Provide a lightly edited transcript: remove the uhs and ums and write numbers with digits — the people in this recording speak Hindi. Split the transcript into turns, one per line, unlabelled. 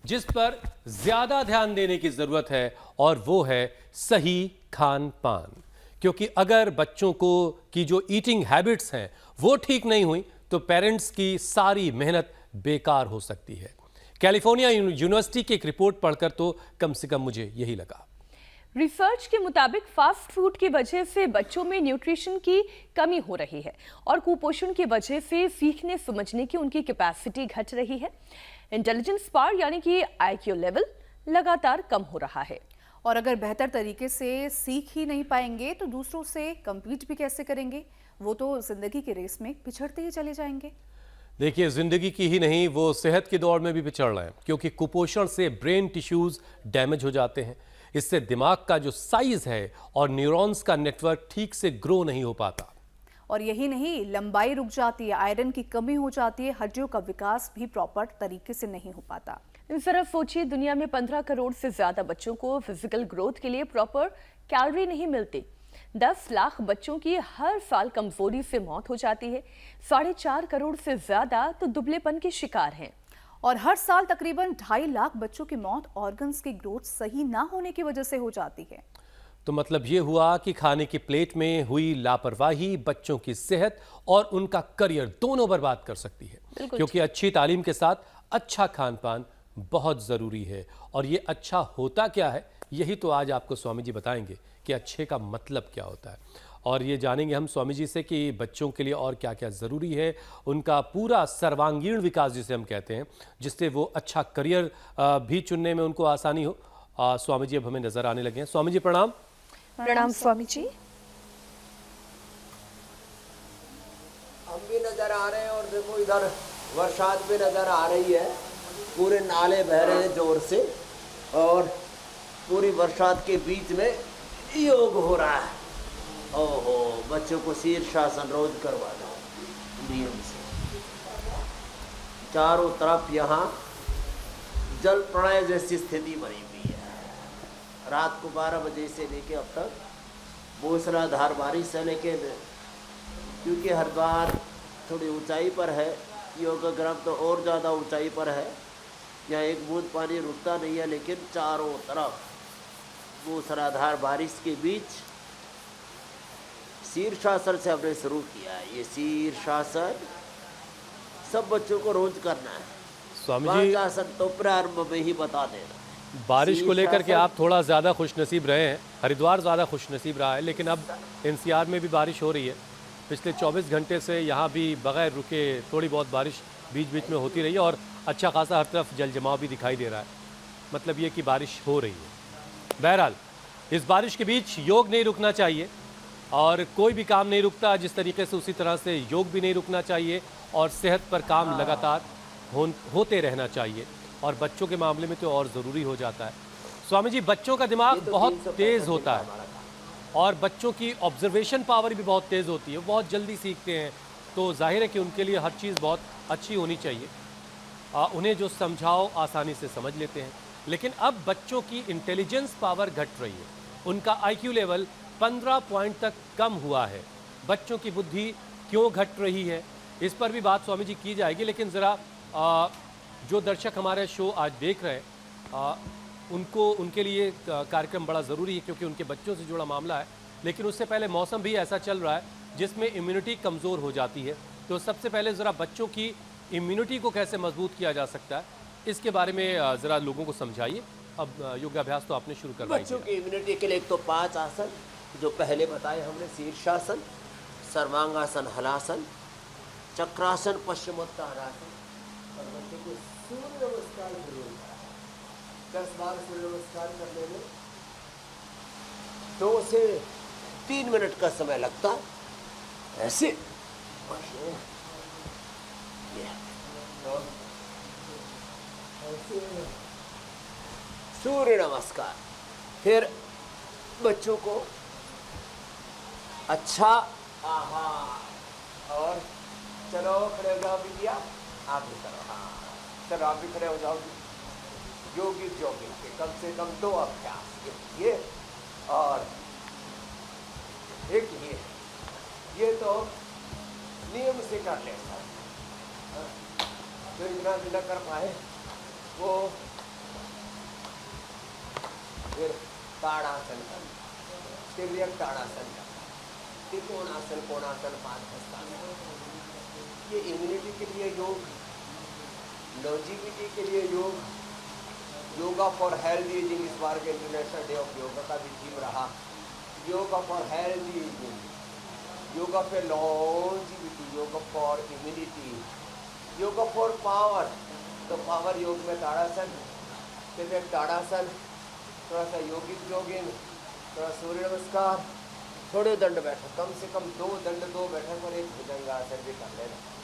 जिस पर ज्यादा ध्यान देने की जरूरत है और वो है सही खान पान। क्योंकि अगर बच्चों को की जो ईटिंग हैबिट्स हैं वो ठीक नहीं हुई तो पेरेंट्स की सारी मेहनत बेकार हो सकती है। कैलिफोर्निया यूनिवर्सिटी की एक रिपोर्ट पढ़कर तो कम से कम मुझे यही लगा।
रिसर्च के मुताबिक फास्ट फूड की वजह से बच्चों में न्यूट्रिशन की कमी हो रही है और कुपोषण की वजह से सीखने समझने की उनकी कैपेसिटी घट रही है। इंटेलिजेंस पावर यानी कि आईक्यू लेवल लगातार कम हो रहा है।
और अगर बेहतर तरीके से सीख ही नहीं पाएंगे तो दूसरों से कम्पीट भी कैसे करेंगे? वो तो जिंदगी की रेस में पिछड़ते ही चले जाएंगे।
देखिए, जिंदगी की ही नहीं, वो सेहत की दौड़ में भी पिछड़ रहे हैं क्योंकि कुपोषण से ब्रेन टिश्यूज डैमेज हो जाते हैं। इससे दिमाग का जो साइज है और न्यूरॉन्स का नेटवर्क ठीक से ग्रो नहीं हो पाता।
और यही नहीं, लंबाई रुक जाती है, आयरन की कमी हो जाती है, हड्डियों का विकास भी प्रॉपर तरीके से नहीं हो पाता।
जरा सोचिए, दुनिया में 15 करोड़ से ज्यादा बच्चों को फिजिकल ग्रोथ के लिए प्रॉपर कैलोरी नहीं मिलती। 10 लाख बच्चों की हर साल कमजोरी से मौत हो जाती है। 4.5 करोड़ से ज्यादा तो दुबलेपन के शिकार हैं।
और हर साल तकरीबन 2.5 लाख बच्चों की मौत ऑर्गन्स की ग्रोथ सही ना होने की वजह से हो जाती है।
तो मतलब ये हुआ कि खाने की प्लेट में हुई लापरवाही बच्चों की सेहत और उनका करियर दोनों बर्बाद कर सकती है। क्योंकि अच्छी तालीम के साथ अच्छा खान पान बहुत जरूरी है। और ये अच्छा होता क्या है, यही तो आज आपको स्वामी जी बताएंगे कि अच्छे का मतलब क्या होता है। और ये जानेंगे हम स्वामी जी से कि बच्चों के लिए और क्या क्या ज़रूरी है, उनका पूरा सर्वांगीण विकास जिसे हम कहते हैं, जिससे वो अच्छा करियर भी चुनने में उनको आसानी हो। स्वामी जी अब हमें नज़र आने लगे हैं। स्वामी जी प्रणाम।
प्रणाम स्वामी जी।
हम भी नज़र आ रहे हैं और देखो इधर बरसात भी नज़र आ रही है, पूरे नाले बह रहे हैं जोर से और पूरी बरसात के बीच में योग हो रहा है। ओहो, बच्चों को शीर्षासन रोज करवा दो नियम से। चारों तरफ यहाँ जल प्रलय जैसी स्थिति बनी हुई है। रात को 12 बजे से लेके अब तक मूसलाधार बारिश है, लेकिन क्योंकि हरिद्वार थोड़ी ऊंचाई पर है, योगग्राम तो और ज़्यादा ऊंचाई पर है, यहाँ एक बूंद पानी रुकता नहीं है, लेकिन चारों तरफ मूसलाधार बारिश के बीच शीर्षासन से हमने शुरू किया है। ये शीर्षासन सब बच्चों को रोज करना है।
स्वामी जी,
आसन तो प्रारंभ में ही बता देना।
बारिश को लेकर के आप थोड़ा ज़्यादा खुशनसीब रहे हैं, हरिद्वार ज़्यादा खुशनसीब रहा है, लेकिन अब एनसीआर में भी बारिश हो रही है। पिछले 24 घंटे से यहाँ भी बगैर रुके थोड़ी बहुत बारिश बीच बीच में होती रही है और अच्छा खासा हर तरफ जल जमाव भी दिखाई दे रहा है। मतलब ये कि बारिश हो रही है। बहरहाल, इस बारिश के बीच योग नहीं रुकना चाहिए और कोई भी काम नहीं रुकता, जिस तरीके से उसी तरह से योग भी नहीं रुकना चाहिए और सेहत पर काम लगातार होते रहना चाहिए। और बच्चों के मामले में तो और ज़रूरी हो जाता है। स्वामी जी, बच्चों का दिमाग बहुत तेज़ होता है और बच्चों की ऑब्जर्वेशन पावर भी बहुत तेज़ होती है, बहुत जल्दी सीखते हैं। तो जाहिर है कि उनके लिए हर चीज़ बहुत अच्छी होनी चाहिए। उन्हें जो समझाओ आसानी से समझ लेते हैं। लेकिन अब बच्चों की इंटेलिजेंस पावर घट रही है, उनका आईक्यू लेवल 15 पॉइंट तक कम हुआ है। बच्चों की बुद्धि क्यों घट रही है, इस पर भी बात स्वामी जी की जाएगी। लेकिन ज़रा जो दर्शक हमारे शो आज देख रहे हैं, उनको उनके लिए कार्यक्रम बड़ा ज़रूरी है क्योंकि उनके बच्चों से जुड़ा मामला है। लेकिन उससे पहले मौसम भी ऐसा चल रहा है जिसमें इम्यूनिटी कमज़ोर हो जाती है। तो सबसे पहले ज़रा बच्चों की इम्यूनिटी को कैसे मजबूत किया जा सकता है, इसके बारे में ज़रा लोगों को समझाइए। अब योगाभ्यास तो आपने शुरू करवाया।
बच्चों की इम्यूनिटी के लिए एक तो 5 आसन जो पहले बताए हमने, शीर्षासन, सर्वांगासन, हलासन, चक्रासन, पश्चिमोत्तानासन। और बच्चों को सूर्य नमस्कार जरूर करें। 10 बार सूर्य नमस्कार करने में 2 से 3 मिनट का समय लगता है। ऐसे सूर्य नमस्कार। फिर बच्चों को अच्छा आहार। और चलो खड़े हो जाओ बिटिया, आप भी करो। हाँ चलो आप भी खड़े हो जाओ। योगिक जॉगिंग के कम से कम 2 अभ्यास, ये और एक ये तो नियम से कर ले। जो इतना भी न कर पाए वो ताड़ासन करना, तिर्यक ताड़ासन करना, त्रिकोणासन, कोणासन, पादहस्तासन। ये इम्यूनिटी के लिए योग, लॉन्जिविटी के लिए योग, योगा फॉर हेल्दी एजिंग, इस बार के इंटरनेशनल डे ऑफ योगा का भी थीम रहा yoga for healthy ageing, yoga for longevity, yoga for immunity, yoga for power. तो पावर योग में ताड़ासन, फिर एक ताड़ासन, थोड़ा सा योगिक जोगिंग, थोड़ा सूर्य नमस्कार, थोड़े दंड बैठक, कम से कम 2 दंड 2 बैठक और एक भुजंगासन भी कर लेना।